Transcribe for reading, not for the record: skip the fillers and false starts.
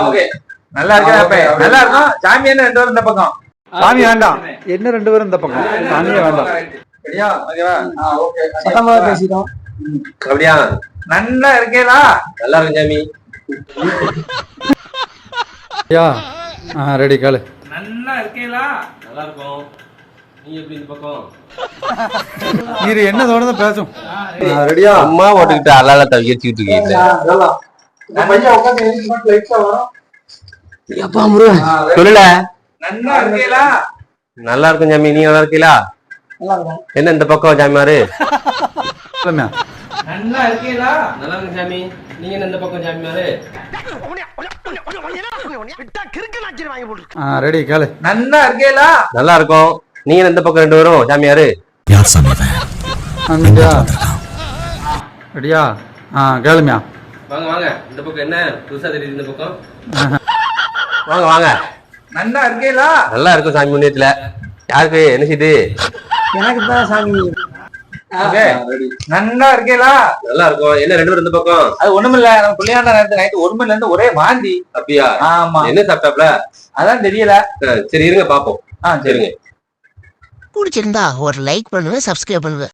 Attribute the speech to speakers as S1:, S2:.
S1: Okay நல்லா இருக்கா நல்லா இருக்கும். சாமி என்ன 2 பேரும் இந்த பக்கம்.
S2: சாமி வேண்டாம், என்ன 2 பேரும் இந்த பக்கம். சாமியே வேண்டாம்.
S1: சரியா? ஓகேவா? ஓகே.
S3: சத்தமா பேசிட்டோம்.
S1: அப்படியா? நல்லா இருக்கேடா. நல்லா இருக்கு சாமி.
S2: யா ரெடி காலு.
S1: நல்லா இருக்கேடா. நல்லா இருக்கும். நீ எப்படி இந்த பக்கம்?
S2: இது என்ன தோணுதோ பேசும். ரெடியா?
S4: அம்மா ஓட்டுக்கிட்டு அல்லால தவிச்சிட்டு இருக்கீங்க. சொல்லல.
S1: நல்லா இருக்கேடா.
S4: நல்லா இருக்கும் சாமி. நீ நல்லா இருக்கீங்களா? என்ன இந்த பக்கம் சாமியாரு?
S1: நல்லா இருக்கேடா. நல்லா இருக்கு சாமி. நீங்க என்ன இந்த பக்கம் சாமியாரு?
S2: ரெடி காலு.
S1: நல்லா இருக்கேடா.
S4: நல்லா இருக்கும். நீங்க இந்த பக்கம் 2 பேரும் சாமியாரு?
S5: யார் சாமி?
S2: ரெடியா? கேளுமியா?
S1: வாங்க வாங்க. இந்த பக்கம் என்ன புதுசா தெரியுது இந்த பக்கம்?
S4: வாங்க வாங்க.
S1: நல்லா இருக்கேடா.
S4: நல்லா இருக்கும் சாமி முன்னேத்துல. யாருக்கு என்ன செய்து?
S3: எனக்கு தான் சாமி.
S1: ஓகே. நல்லா இருக்கேடா.
S4: நல்லா இருக்கும். என்ன 2 பேரும் இந்த பக்கம்?
S1: அது ஒண்ணுமில்ல, நம்ம பிள்ளையாண்ட நேரத்து நைட்டு 1 மணில இருந்து ஒரே வாந்தி.
S4: அப்படியா?
S1: ஆமா.
S4: என்ன சாப்பிட்டாப்ல?
S1: அதான் தெரியல.
S4: சரி இருங்க பாப்போம்.
S1: சரிங்க.
S6: பிடிச்சிருந்தா ஒரு லைக் பண்ணுங்க, சப்ஸ்கிரைப் பண்ணுங்க.